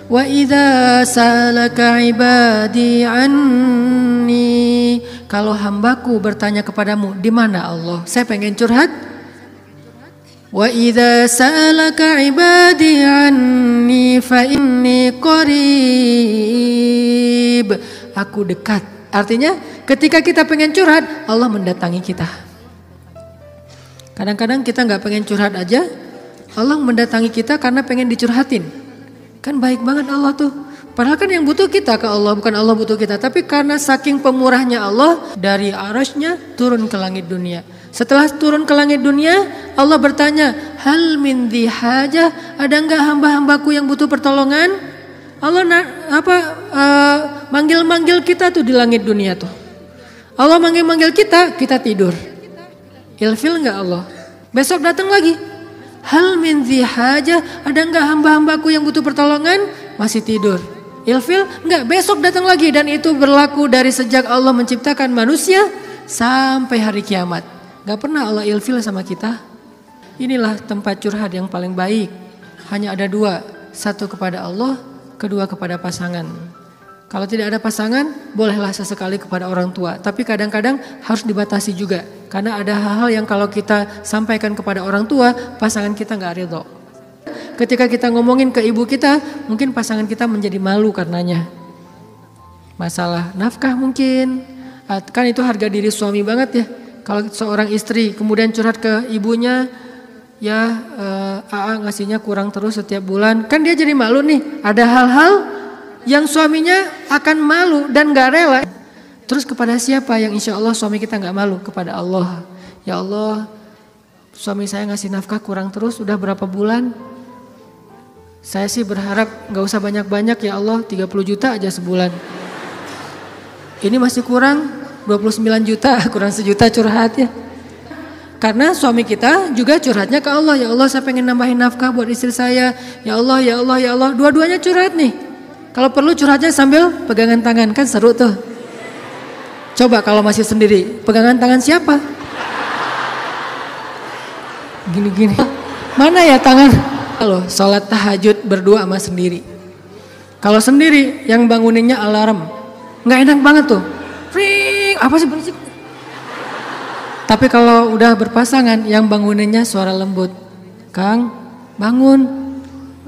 Wa idza salaka ibadi anni, kalau hambaku bertanya kepadamu, di mana Allah? Saya pengen curhat. Wa idza salaka ibadi anni fa inni qarib. Aku dekat. Artinya ketika kita pengen curhat, Allah mendatangi kita. Kadang-kadang kita nggak pengen curhat aja, Allah mendatangi kita karena pengen dicurhatin. Kan baik banget Allah tuh. Padahal kan yang butuh kita ke Allah, bukan Allah butuh kita. Tapi karena saking pemurahnya Allah, dari arasy-Nya turun ke langit dunia. Setelah turun ke langit dunia, Allah bertanya, hal min dhi hajah, ada enggak hamba-hambaku yang butuh pertolongan? Allah manggil-manggil kita tuh di langit dunia tuh. Allah manggil-manggil kita, kita tidur. Ilfil enggak Allah? Besok datang lagi. Hal min dhi hajah, ada enggak hamba-hambaku yang butuh pertolongan? Masih tidur. Ilfil? Enggak, besok datang lagi. Dan itu berlaku dari sejak Allah menciptakan manusia sampai hari kiamat. Enggak pernah Allah ilfil sama kita. Inilah tempat curhat yang paling baik. Hanya ada dua. Satu kepada Allah, kedua kepada pasangan. Kalau tidak ada pasangan, bolehlah sesekali kepada orang tua. Tapi kadang-kadang harus dibatasi juga. Karena ada hal-hal yang kalau kita sampaikan kepada orang tua, pasangan kita gak ridho. Ketika kita ngomongin ke ibu kita, mungkin pasangan kita menjadi malu karenanya. Masalah nafkah mungkin. Kan itu harga diri suami banget ya. Kalau seorang istri kemudian curhat ke ibunya, ya AA ngasihnya kurang terus setiap bulan. Kan dia jadi malu nih. Ada hal-hal yang suaminya akan malu dan gak rela. Terus kepada siapa yang insya Allah suami kita gak malu? Kepada Allah. Ya Allah, suami saya ngasih nafkah kurang terus udah berapa bulan? Saya sih berharap gak usah banyak-banyak ya Allah, 30 juta aja sebulan. Ini masih kurang 29 juta, kurang sejuta curhat ya. Karena suami kita juga curhatnya ke Allah. Ya Allah, saya pengen nambahin nafkah buat istri saya. Ya Allah, ya Allah, ya Allah. Dua-duanya curhat nih. Kalau perlu curhatnya sambil pegangan tangan, kan seru tuh. Coba kalau masih sendiri, pegangan tangan siapa? Gini-gini. Mana ya tangan? Kalau sholat tahajud berdua sama sendiri. Kalau sendiri yang banguninnya alarm, nggak enak banget tuh. Ring, apa sih berisik? Tapi kalau udah berpasangan, yang banguninnya suara lembut. Kang, bangun.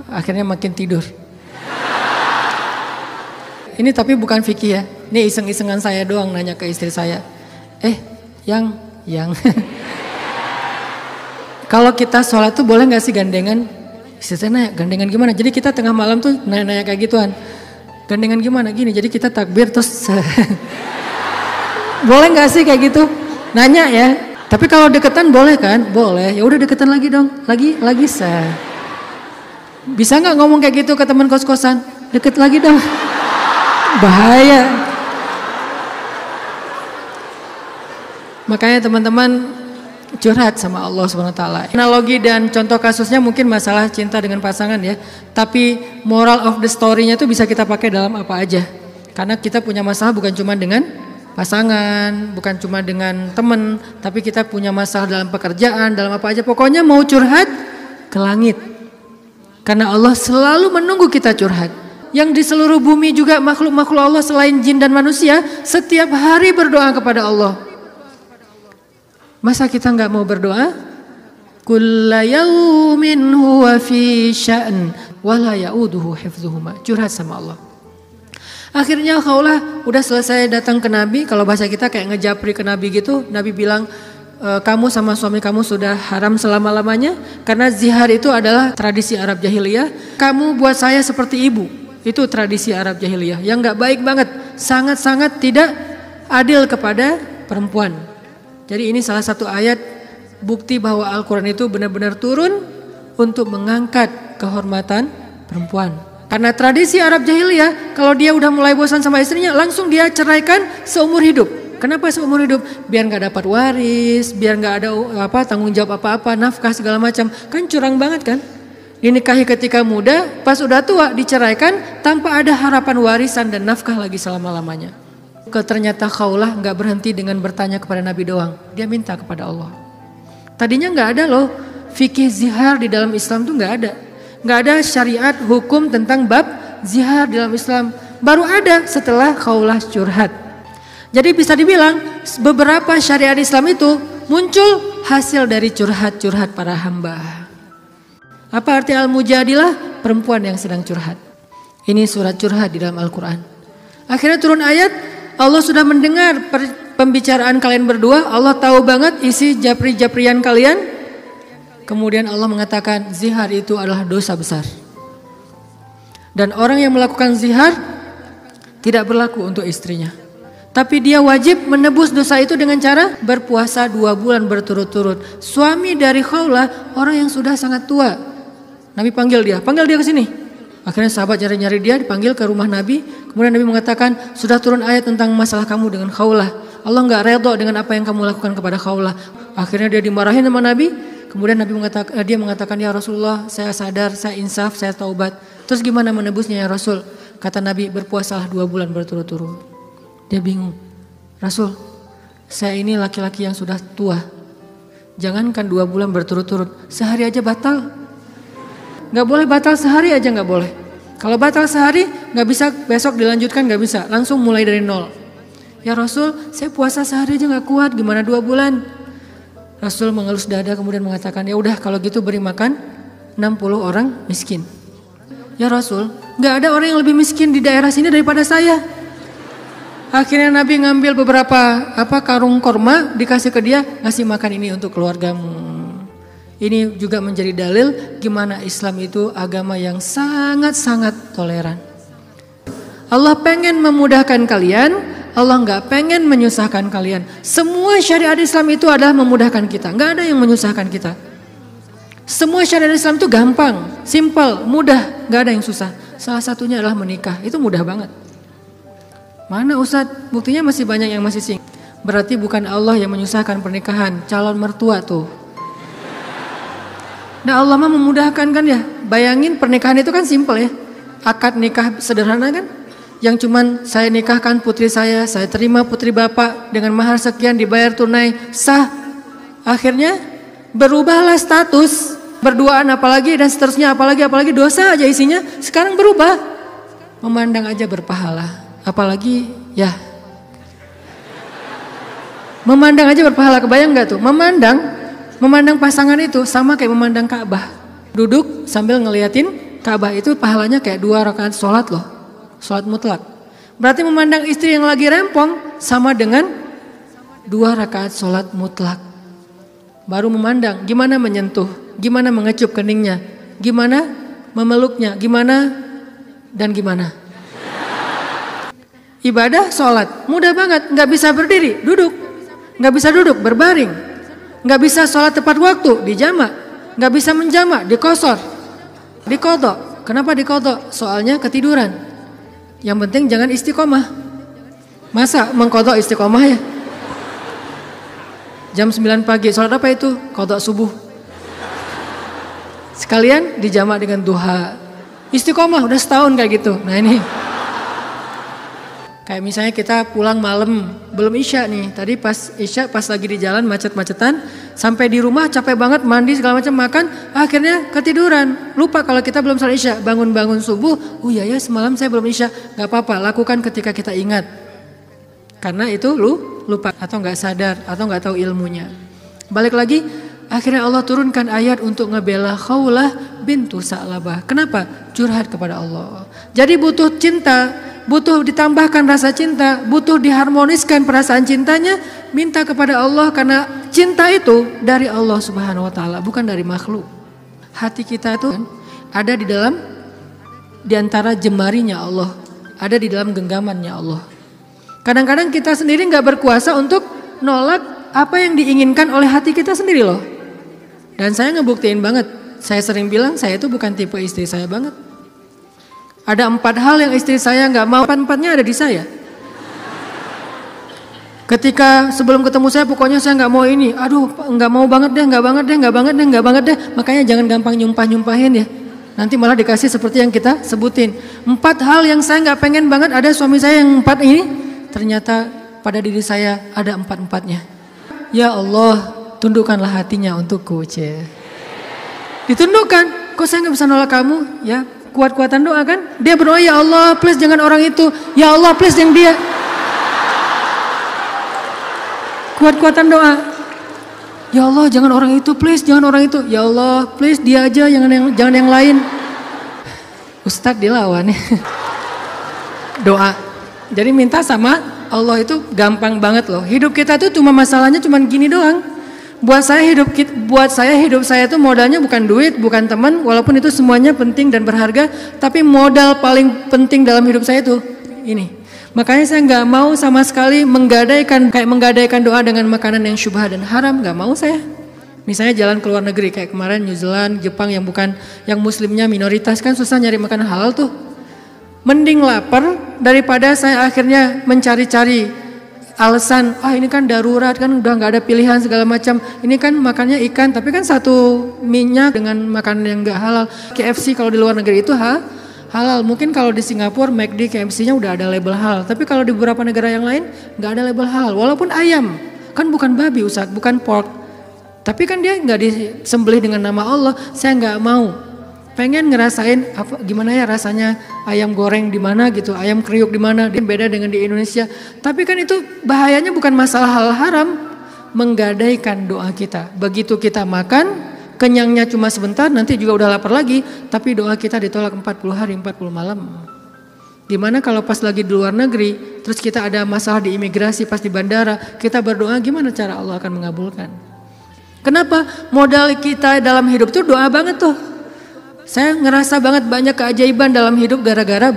Akhirnya makin tidur. Ini tapi bukan fikih ya. Ini iseng-isengan saya doang nanya ke istri saya. Yang. Kalau kita sholat tuh boleh gak sih gandengan? Istri saya nanya, gandengan gimana? Jadi kita tengah malam tuh nanya kayak gituan. Gandengan gimana? Gini, jadi kita takbir terus. Boleh gak sih kayak gitu? Nanya ya. Tapi kalau deketan boleh kan? Boleh. Ya udah deketan lagi dong. Lagi bisa nggak ngomong kayak gitu ke teman kos-kosan? Deket lagi dong. Bahaya. Makanya teman-teman curhat sama Allah SWT. Analogi dan contoh kasusnya mungkin masalah cinta dengan pasangan ya. Tapi moral of the story-nya itu bisa kita pakai dalam apa aja. Karena kita punya masalah bukan cuma dengan pasangan, bukan cuma dengan teman, tapi kita punya masalah dalam pekerjaan, dalam apa aja. Pokoknya mau curhat ke langit. Karena Allah selalu menunggu kita curhat. Yang di seluruh bumi juga makhluk-makhluk Allah selain jin dan manusia setiap hari berdoa kepada Allah. Masa kita nggak mau berdoa? Kulla yaumin huwa fi sya'n wa la ya'uduhu hifdzuhuma. Curhat sama Allah. Akhirnya Khawlah udah selesai datang ke Nabi. Kalau bahasa kita kayak ngejapri ke Nabi gitu. Nabi bilang, kamu sama suami kamu sudah haram selama-lamanya. Karena zihar itu adalah tradisi Arab jahiliyah. Kamu buat saya seperti ibu. Itu tradisi Arab jahiliyah yang gak baik banget. Sangat-sangat tidak adil kepada perempuan. Jadi ini salah satu ayat bukti bahwa Al-Quran itu benar-benar turun untuk mengangkat kehormatan perempuan. Karena tradisi Arab jahiliyah, kalau dia udah mulai bosan sama istrinya, langsung dia ceraikan seumur hidup. Kenapa seumur hidup? Biar gak dapat waris, biar gak ada tanggung jawab apa-apa, nafkah segala macam. Kan curang banget kan? Dinikahi ketika muda, pas udah tua diceraikan tanpa ada harapan warisan dan nafkah lagi selama-lamanya. Ternyata Khawlah gak berhenti dengan bertanya kepada Nabi doang. Dia minta kepada Allah. Tadinya gak ada loh fikih zihar di dalam Islam tuh gak ada. Gak ada syariat hukum tentang bab Zihar dalam Islam baru ada setelah khaulah curhat. Jadi bisa dibilang beberapa syariat Islam itu muncul hasil dari curhat-curhat para hamba. Apa arti al-mujadilah? Perempuan yang sedang curhat. Ini surat curhat di dalam Al-Quran. Akhirnya turun ayat, Allah sudah mendengar pembicaraan kalian berdua, Allah tahu banget isi japri-japrian kalian. Kemudian Allah mengatakan zihar itu adalah dosa besar. Dan orang yang melakukan zihar tidak berlaku untuk istrinya. Tapi dia wajib menebus dosa itu dengan cara berpuasa 2 bulan berturut-turut. Suami dari Khawlah orang yang sudah sangat tua. Nabi panggil dia ke sini. Akhirnya sahabat nyari-nyari dia, dipanggil ke rumah Nabi. Kemudian Nabi mengatakan, sudah turun ayat tentang masalah kamu dengan Khawlah. Allah enggak redha dengan apa yang kamu lakukan kepada Khawlah. Akhirnya dia dimarahin sama Nabi. Kemudian Nabi mengatakan, ya Rasulullah, saya sadar, saya insaf, saya taubat. Terus gimana menebusnya ya Rasul? Kata Nabi, berpuasalah 2 bulan berturut-turut. Dia bingung. Rasul, saya ini laki-laki yang sudah tua. Jangankan 2 bulan berturut-turut, sehari aja batal. Gak boleh batal sehari aja gak boleh. Kalau batal sehari gak bisa besok dilanjutkan, gak bisa. Langsung mulai dari nol. Ya Rasul, saya puasa sehari aja gak kuat, gimana 2 bulan? Rasul mengelus dada kemudian mengatakan, ya udah kalau gitu beri makan 60 orang miskin. Ya Rasul, gak ada orang yang lebih miskin di daerah sini daripada saya. Akhirnya Nabi ngambil beberapa karung korma, dikasih ke dia, ngasih makan ini untuk keluargamu. Ini juga menjadi dalil gimana Islam itu agama yang sangat-sangat toleran. Allah pengen memudahkan kalian, Allah nggak pengen menyusahkan kalian. Semua syariat Islam itu adalah memudahkan kita, nggak ada yang menyusahkan kita. Semua syariat Islam itu gampang, simple, mudah, nggak ada yang susah. Salah satunya adalah menikah, itu mudah banget. Mana Ustadz? Buktinya masih banyak yang masih sing. Berarti bukan Allah yang menyusahkan pernikahan, calon mertua tuh. Nah Allah mah memudahkan kan ya. Bayangin pernikahan itu kan simple ya. Akad nikah sederhana kan. Yang cuman saya nikahkan putri saya terima putri bapak dengan mahar sekian dibayar tunai, sah. Akhirnya berubahlah status, berduaan apalagi dan seterusnya apalagi dosa aja isinya. Sekarang berubah, memandang aja berpahala. Apalagi ya memandang aja berpahala. Kebayang gak tuh memandang pasangan itu sama kayak memandang Ka'bah. Duduk sambil ngeliatin Ka'bah itu pahalanya kayak 2 rakaat sholat loh, sholat mutlak. Berarti memandang istri yang lagi rempong sama dengan 2 rakaat sholat mutlak. Baru memandang gimana menyentuh, gimana mengecup keningnya, gimana memeluknya, gimana dan gimana. Ibadah sholat mudah banget, gak bisa berdiri, duduk. Gak bisa duduk, berbaring. Gak bisa sholat tepat waktu, dijamak. Gak bisa menjamak, dikosor, dikodok. Kenapa dikodok? Soalnya ketiduran. Yang penting jangan istiqomah. Masa mengkodok istiqomah ya? Jam 9 pagi, sholat apa itu? Kodok subuh. Sekalian dijamak dengan duha. Istiqomah udah setahun kayak gitu. Nah ini kayak misalnya kita pulang malam, belum isya nih. Tadi pas isya, pas lagi di jalan macet-macetan, sampai di rumah capek banget, mandi segala macam, makan, akhirnya ketiduran. Lupa kalau kita belum sholat isya, bangun-bangun subuh, oh iya ya semalam saya belum isya. Gak apa-apa, lakukan ketika kita ingat. Karena itu lupa atau gak sadar atau gak tahu ilmunya. Balik lagi, akhirnya Allah turunkan ayat untuk ngebela Khawlah bintu Sa'labah. Kenapa? Curhat kepada Allah. Jadi butuh cinta, butuh ditambahkan rasa cinta, butuh diharmoniskan perasaan cintanya, minta kepada Allah karena cinta itu dari Allah Subhanahu wa taala, bukan dari makhluk. Hati kita itu ada di antara jemarinya Allah, ada di dalam genggamannya Allah. Kadang-kadang kita sendiri nggak berkuasa untuk nolak apa yang diinginkan oleh hati kita sendiri loh. Dan saya ngebuktiin banget, saya sering bilang saya itu bukan tipe istri saya banget. Ada 4 hal yang istri saya nggak mau, 4-4-nya ada di saya. Ketika sebelum ketemu saya pokoknya saya nggak mau ini, aduh nggak mau banget deh, nggak banget deh. Makanya jangan gampang nyumpahin ya. Nanti malah dikasih seperti yang kita sebutin. 4 hal yang saya nggak pengen banget ada suami saya yang 4 ini, ternyata pada diri saya ada 4-4-nya. Ya Allah, tundukkanlah hatinya untukku, Ditundukkan. Kok saya nggak bisa nolak kamu? Ya Kuat-kuatan doa kan? Dia berdoa, ya Allah please jangan orang itu. Ya Allah please yang dia. Kuat-kuatan doa. Ya Allah jangan orang itu please, jangan orang itu. Ya Allah please dia aja, jangan yang lain. Ustadz dilawan ya. Doa. Jadi minta sama Allah itu gampang banget loh. Hidup kita tuh cuma masalahnya cuma gini doang. Buat saya hidup saya itu modalnya bukan duit, bukan teman, walaupun itu semuanya penting dan berharga, tapi modal paling penting dalam hidup saya itu ini. Makanya saya nggak mau sama sekali menggadaikan doa dengan makanan yang syubhat dan haram, nggak mau saya. Misalnya jalan ke luar negeri kayak kemarin New Zealand, Jepang yang muslimnya minoritas kan susah nyari makanan halal tuh. Mending lapar daripada saya akhirnya mencari-cari alasan, ini kan darurat kan udah nggak ada pilihan segala macam. Ini kan makannya ikan, tapi kan satu minyak dengan makanan yang nggak halal. KFC kalau di luar negeri itu halal. Mungkin kalau di Singapura McD KFC-nya udah ada label halal. Tapi kalau di beberapa negara yang lain nggak ada label halal. Walaupun ayam kan bukan babi Ustaz, bukan pork. Tapi kan dia nggak disembelih dengan nama Allah. Saya nggak mau. Pengen ngerasain gimana ya rasanya ayam goreng di mana gitu, ayam kriuk di mana, beda dengan di Indonesia. Tapi kan itu bahayanya bukan masalah hal haram, menggadaikan doa kita. Begitu kita makan, kenyangnya cuma sebentar, nanti juga udah lapar lagi, tapi doa kita ditolak 40 hari 40 malam. Dimana kalau pas lagi di luar negeri, terus kita ada masalah di imigrasi pas di bandara, kita berdoa gimana cara Allah akan mengabulkan. Kenapa? Modal kita dalam hidup tuh doa banget tuh. Saya ngerasa banget banyak keajaiban dalam hidup gara-gara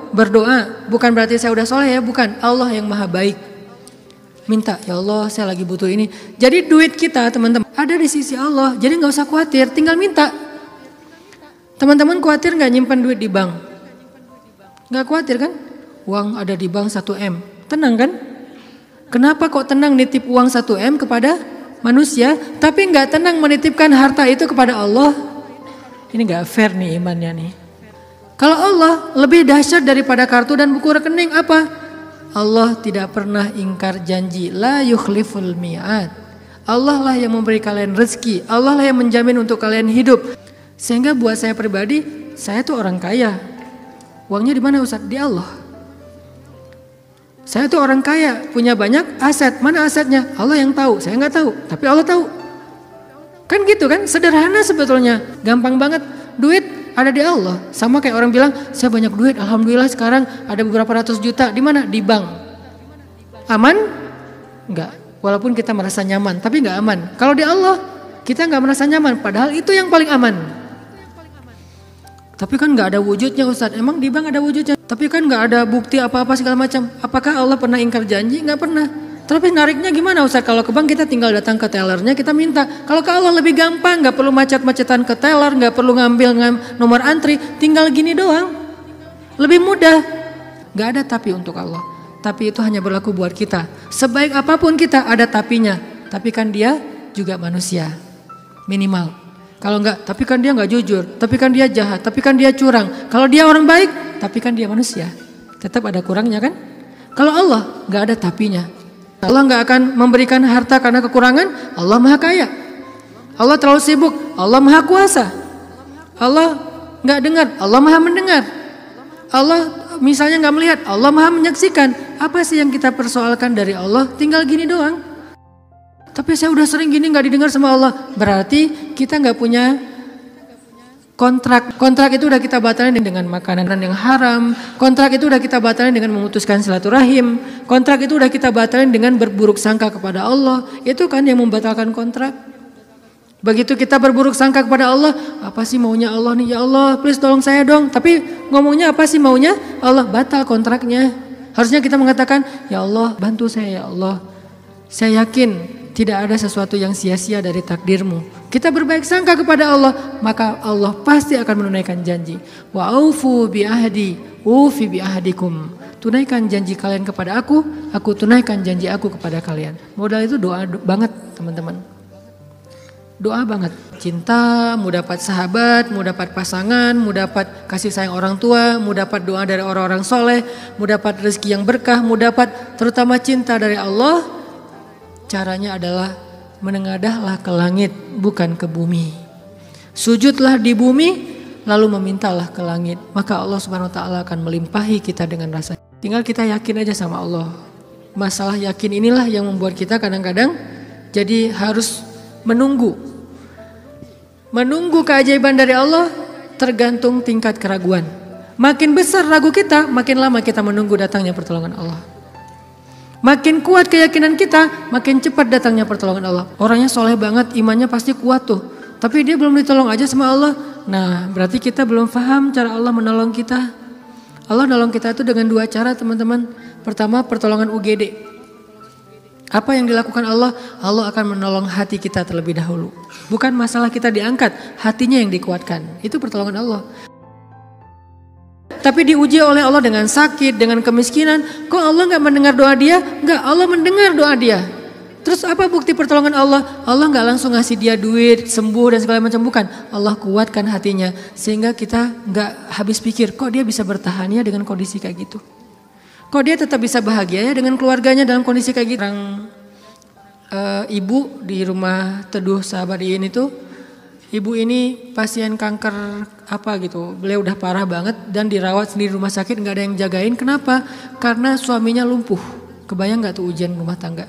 berdoa. Bukan berarti saya udah soleh ya, bukan. Allah yang maha baik. Minta, ya Allah saya lagi butuh ini. Jadi duit kita teman-teman ada di sisi Allah. Jadi gak usah khawatir, tinggal minta. Teman-teman khawatir gak nyimpan duit di bank? Gak khawatir kan? Uang ada di bank 1 M. Tenang kan? Kenapa kok tenang nitip uang 1 M kepada manusia, tapi gak tenang menitipkan harta itu kepada Allah? Ini gak fair nih imannya nih. Kalau Allah lebih dahsyat daripada kartu dan buku rekening apa? Allah tidak pernah ingkar janji. La yukhliful mi'ad. Allah lah yang memberi kalian rezeki. Allah lah yang menjamin untuk kalian hidup. Sehingga buat saya pribadi, saya tuh orang kaya. Uangnya di mana Ustaz? Di Allah. Saya tuh orang kaya, punya banyak aset. Mana asetnya? Allah yang tahu. Saya nggak tahu, tapi Allah tahu. Kan gitu kan, sederhana sebetulnya, gampang banget. Duit ada di Allah. Sama kayak orang bilang, saya banyak duit, alhamdulillah sekarang ada beberapa ratus juta. Di mana? Di bank. Aman? Enggak. Walaupun kita merasa nyaman, tapi enggak aman. Kalau di Allah, kita enggak merasa nyaman, padahal itu yang paling aman. Tapi kan enggak ada wujudnya Ustaz. Emang di bank ada wujudnya? Tapi kan enggak ada bukti apa-apa segala macam. Apakah Allah pernah ingkar janji? Enggak pernah. Tapi nariknya gimana Ustaz? Kalau ke bank kita tinggal datang ke tellernya, kita minta. Kalau ke Allah lebih gampang, gak perlu macet-macetan ke teller, gak perlu ngambil nomor antri, tinggal gini doang. Lebih mudah. Gak ada tapi untuk Allah. Tapi itu hanya berlaku buat kita. Sebaik apapun kita ada tapinya. Tapi kan dia juga manusia. Minimal. Kalau enggak, tapi kan dia gak jujur. Tapi kan dia jahat. Tapi kan dia curang. Kalau dia orang baik, tapi kan dia manusia. Tetap ada kurangnya kan? Kalau Allah gak ada tapinya. Allah gak akan memberikan harta karena kekurangan. Allah maha kaya. Allah terlalu sibuk. Allah maha kuasa. Allah gak dengar. Allah maha mendengar. Allah misalnya gak melihat. Allah maha menyaksikan. Apa sih yang kita persoalkan dari Allah? Tinggal gini doang. Tapi saya udah sering gini gak didengar sama Allah. Berarti kita gak punya kontrak. Kontrak itu udah kita batalin dengan makanan yang haram. Kontrak itu udah kita batalin dengan memutuskan silaturahim. Kontrak itu udah kita batalin dengan berburuk sangka kepada Allah. Itu kan yang membatalkan kontrak. Begitu kita berburuk sangka kepada Allah, apa sih maunya Allah nih? Ya Allah, please tolong saya dong. Tapi ngomongnya apa sih maunya? Allah, batal kontraknya. Harusnya kita mengatakan, ya Allah, bantu saya ya Allah. Saya yakin tidak ada sesuatu yang sia-sia dari takdirmu. Kita berbaik sangka kepada Allah, maka Allah pasti akan menunaikan janji. Wa aufu bi ahdi, ufi bi ahdikum. Tunaikan janji kalian kepada aku tunaikan janji aku kepada kalian. Modal itu doa banget teman-teman. Doa banget. Cinta, mau dapat sahabat, mau dapat pasangan, mau dapat kasih sayang orang tua, mau dapat doa dari orang-orang soleh, mau dapat rezeki yang berkah, mau dapat terutama cinta dari Allah. Caranya adalah menengadahlah ke langit, bukan ke bumi. Sujudlah di bumi, lalu memintalah ke langit, maka Allah Subhanahu wa taala akan melimpahi kita dengan rasa. Tinggal kita yakin aja sama Allah. Masalah yakin inilah yang membuat kita kadang-kadang jadi harus menunggu keajaiban dari Allah, tergantung tingkat keraguan. Makin besar ragu kita, makin lama kita menunggu datangnya pertolongan Allah. Makin kuat keyakinan kita, makin cepat datangnya pertolongan Allah. Orangnya soleh banget, imannya pasti kuat tuh, tapi dia belum ditolong aja sama Allah. Nah, berarti kita belum paham cara Allah menolong kita. Allah nolong kita itu dengan 2 cara, teman-teman. Pertama, pertolongan UGD. Apa yang dilakukan Allah? Allah akan menolong hati kita terlebih dahulu. Bukan masalah kita diangkat, hatinya yang dikuatkan. Itu pertolongan Allah. Tapi diuji oleh Allah dengan sakit, dengan kemiskinan. Kok Allah gak mendengar doa dia? Enggak, Allah mendengar doa dia. Terus apa bukti pertolongan Allah? Allah gak langsung ngasih dia duit, sembuh dan segala macam, bukan. Allah kuatkan hatinya sehingga kita gak habis pikir, kok dia bisa bertahan ya dengan kondisi kayak gitu. Kok dia tetap bisa bahagia ya dengan keluarganya dalam kondisi kayak gitu. Ibu di rumah teduh Sahabat Iin itu, ibu ini pasien kanker apa gitu, beliau udah parah banget dan dirawat sendiri di rumah sakit, gak ada yang jagain. Kenapa? Karena suaminya lumpuh. Kebayang gak tuh ujian rumah tangga?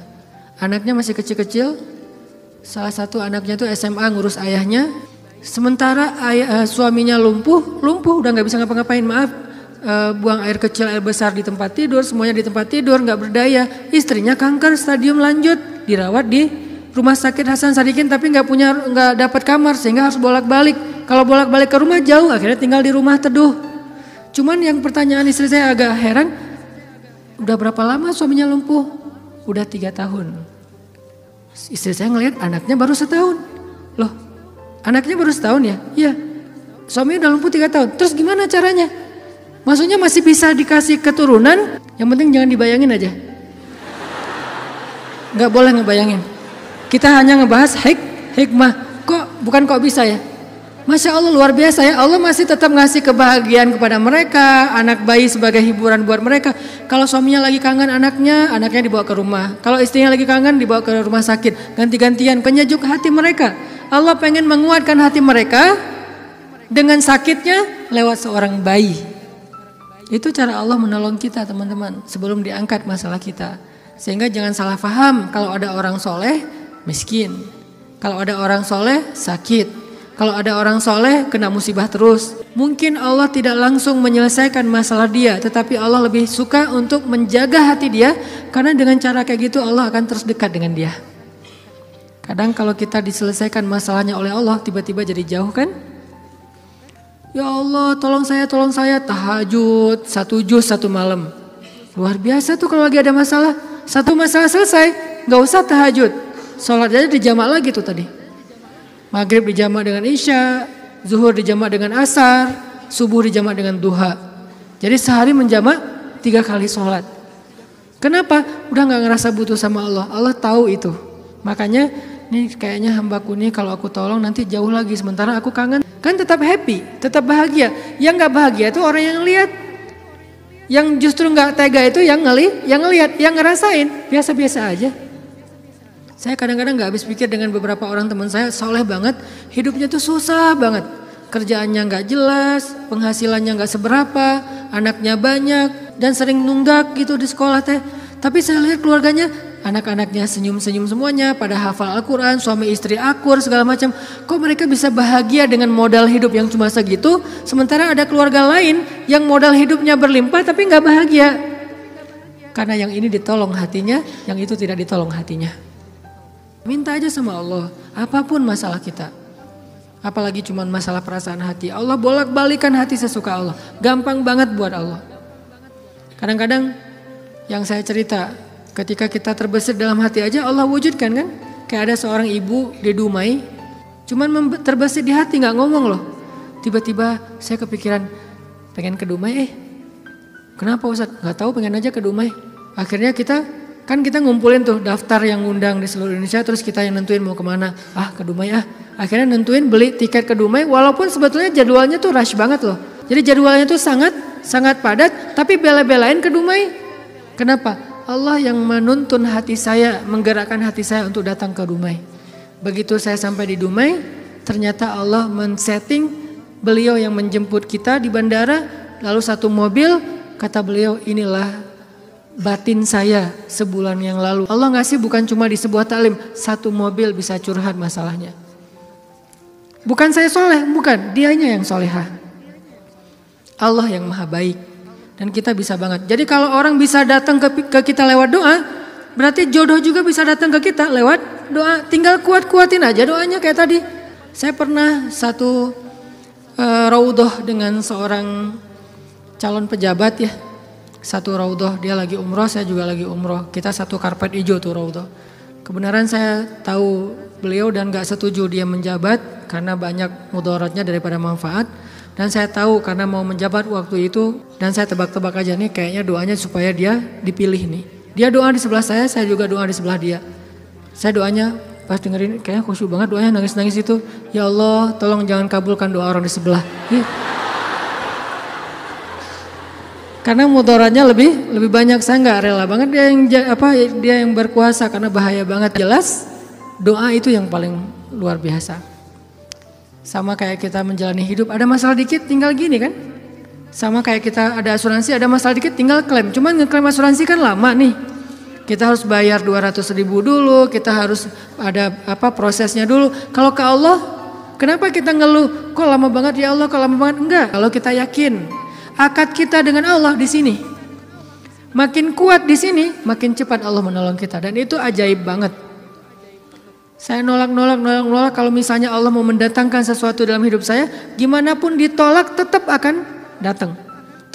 Anaknya masih kecil-kecil, salah satu anaknya tuh SMA ngurus ayahnya. Sementara suaminya lumpuh udah gak bisa ngapa-ngapain, maaf. Buang air kecil, air besar di tempat tidur, semuanya di tempat tidur, gak berdaya. Istrinya kanker stadium lanjut, dirawat di rumah sakit Hasan Sadikin tapi nggak dapat kamar sehingga harus bolak-balik. Kalau bolak-balik ke rumah jauh, akhirnya tinggal di rumah teduh. Cuman yang pertanyaan istri saya agak heran, udah berapa lama suaminya lumpuh? Udah 3 tahun. Istri saya ngelihat anaknya baru 1 tahun. Loh, anaknya baru 1 tahun ya? Iya. Suaminya udah lumpuh 3 tahun. Terus gimana caranya? Maksudnya masih bisa dikasih keturunan? Yang penting jangan dibayangin aja. Gak boleh ngebayangin. Kita hanya ngebahas hikmah. Bukan kok bisa ya? Masya Allah luar biasa ya. Allah masih tetap ngasih kebahagiaan kepada mereka. Anak bayi sebagai hiburan buat mereka. Kalau suaminya lagi kangen anaknya dibawa ke rumah. Kalau istrinya lagi kangen dibawa ke rumah sakit. Ganti-gantian, penyejuk hati mereka. Allah pengen menguatkan hati mereka dengan sakitnya lewat seorang bayi. Itu cara Allah menolong kita, teman-teman, sebelum diangkat masalah kita. Sehingga jangan salah paham, kalau ada orang soleh miskin, kalau ada orang soleh sakit, kalau ada orang soleh kena musibah terus. Mungkin Allah tidak langsung menyelesaikan masalah dia, tetapi Allah lebih suka untuk menjaga hati dia, karena dengan cara kayak gitu Allah akan terus dekat dengan dia. Kadang kalau kita diselesaikan masalahnya oleh Allah, tiba-tiba jadi jauh kan? Ya Allah tolong saya, tahajud 1 juz 1 malam. Luar biasa tuh kalau lagi ada masalah. 1 masalah selesai, gak usah tahajud. Sholat aja dijamak lagi tuh tadi. Maghrib dijamak dengan Isya, zuhur dijamak dengan Asar, subuh dijamak dengan duha. Jadi sehari menjamak 3 kali sholat. Kenapa? Udah gak ngerasa butuh sama Allah. Allah tahu itu. Makanya nih kayaknya hambaku nih kalau aku tolong nanti jauh lagi, sementara aku kangen. Kan tetap happy, tetap bahagia. Yang gak bahagia itu orang yang lihat. Yang justru gak tega itu yang ngelihat, yang ngerasain. Biasa-biasa aja. Saya kadang-kadang gak habis pikir dengan beberapa orang teman saya, soleh banget, hidupnya tuh susah banget. Kerjaannya gak jelas, penghasilannya gak seberapa, anaknya banyak, dan sering nunggak gitu di sekolah teh. Tapi saya lihat keluarganya, anak-anaknya senyum-senyum semuanya, pada hafal Al-Quran, suami istri akur segala macam. Kok mereka bisa bahagia dengan modal hidup yang cuma segitu, sementara ada keluarga lain yang modal hidupnya berlimpah tapi gak bahagia. Karena yang ini ditolong hatinya, yang itu tidak ditolong hatinya. Minta aja sama Allah, apapun masalah kita. Apalagi cuma masalah perasaan hati. Allah bolak-balikan hati sesuka Allah. Gampang banget buat Allah. Kadang-kadang yang saya cerita, ketika kita terbesit dalam hati aja Allah wujudkan kan. Kayak ada seorang ibu di Dumai, cuman terbesit di hati gak ngomong loh. Tiba-tiba saya kepikiran pengen ke Dumai. Kenapa Ustaz? Gak tahu, pengen aja ke Dumai. Akhirnya kita ngumpulin tuh daftar yang ngundang di seluruh Indonesia, terus kita yang nentuin mau kemana. Ke Dumai Akhirnya nentuin beli tiket ke Dumai, walaupun sebetulnya jadwalnya tuh rush banget loh. Jadi jadwalnya tuh sangat padat, tapi bela-belain ke Dumai. Kenapa? Allah yang menuntun hati saya, menggerakkan hati saya untuk datang ke Dumai. Begitu saya sampai di Dumai, ternyata Allah men-setting beliau yang menjemput kita di bandara, lalu satu mobil, kata beliau, inilah batin saya sebulan yang lalu. Allah ngasih bukan cuma di sebuah taklim, satu mobil bisa curhat masalahnya. Bukan saya soleh, bukan, dianya yang solehah. Allah yang maha baik dan kita bisa banget. Jadi kalau orang bisa datang ke kita lewat doa, berarti jodoh juga bisa datang ke kita lewat doa. Tinggal kuat-kuatin aja doanya kayak tadi. Saya pernah satu raudhah dengan seorang calon pejabat ya. Satu raudhah, dia lagi umroh, saya juga lagi umroh. Kita satu karpet hijau tuh raudhah. Kebenaran saya tahu beliau dan gak setuju dia menjabat karena banyak mudaratnya daripada manfaat. Dan saya tahu karena mau menjabat waktu itu, dan saya tebak-tebak aja nih kayaknya doanya supaya dia dipilih nih. Dia doa di sebelah saya juga doa di sebelah dia. Saya doanya pas dengerin kayaknya khusyuk banget doanya, nangis-nangis itu. Ya Allah tolong jangan kabulkan doa orang di sebelah. Ya. Karena mudaratnya lebih banyak, saya nggak rela banget dia yang berkuasa karena bahaya banget. Jelas doa itu yang paling luar biasa. Sama kayak kita menjalani hidup, ada masalah dikit tinggal gini kan. Sama kayak kita ada asuransi, ada masalah dikit tinggal klaim. Cuman ngeklaim asuransi kan lama nih. Kita harus bayar 200.000 dulu, kita harus ada prosesnya dulu. Kalau ke Allah, kenapa kita ngeluh? Kok lama banget ya Allah, kok lama banget? Enggak, kalau kita yakin akad kita dengan Allah di sini. Makin kuat di sini, makin cepat Allah menolong kita, dan itu ajaib banget. Saya nolak kalau misalnya Allah mau mendatangkan sesuatu dalam hidup saya, gimana pun ditolak tetap akan datang.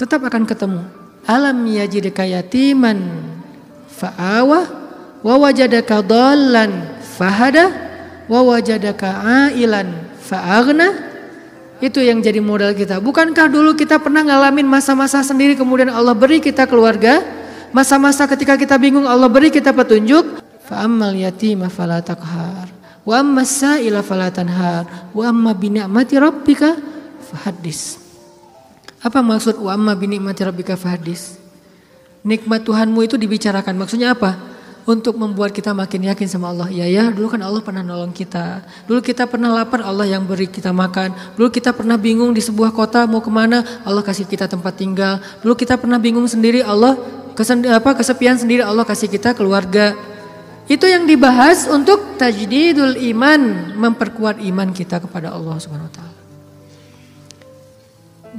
Tetap akan ketemu. Alam yajidka yatiman fa'awah wa wajadaka dhallan fahada wa wajadaka ailan fa'aghna. Itu yang jadi modal kita. Bukankah dulu kita pernah ngalamin masa-masa sendiri kemudian Allah beri kita keluarga? Masa-masa ketika kita bingung Allah beri kita petunjuk. Fa'ammal yatima fala taqhar wa ammas sa'ila fala tanhar wa amma bi ni'mati rabbika fahaddis. Apa maksud wa amma bi ni'mati rabbika fahaddis? Nikmat Tuhanmu itu dibicarakan. Maksudnya apa? Untuk membuat kita makin yakin sama Allah. Ya, dulu kan Allah pernah nolong kita. Dulu kita pernah lapar, Allah yang beri kita makan. Dulu kita pernah bingung di sebuah kota mau kemana, Allah kasih kita tempat tinggal. Dulu kita pernah bingung sendiri, Allah kesepian sendiri, Allah kasih kita keluarga. Itu yang dibahas untuk tajdidul iman, memperkuat iman kita kepada Allah Subhanahu wa taala.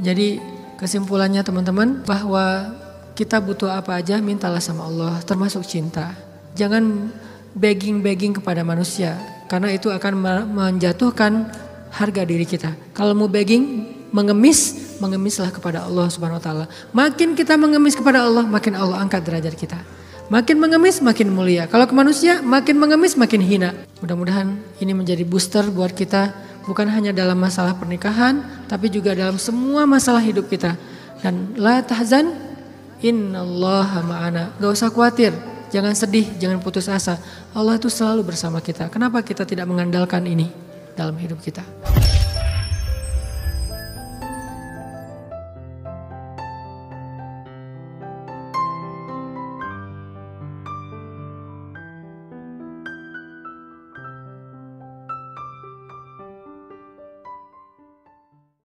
Jadi kesimpulannya teman-teman, bahwa kita butuh apa aja mintalah sama Allah, termasuk cinta. Jangan begging kepada manusia, karena itu akan menjatuhkan harga diri kita. Kalau mau begging, mengemislah kepada Allah Subhanahu wa taala. Makin kita mengemis kepada Allah, makin Allah angkat derajat kita. Makin mengemis makin mulia. Kalau ke manusia makin mengemis makin hina. Mudah-mudahan ini menjadi booster buat kita, bukan hanya dalam masalah pernikahan, tapi juga dalam semua masalah hidup kita. Dan la tahzan, innallaha ma'ana. Gak usah khawatir, jangan sedih, jangan putus asa. Allah itu selalu bersama kita. Kenapa kita tidak mengandalkan ini dalam hidup kita?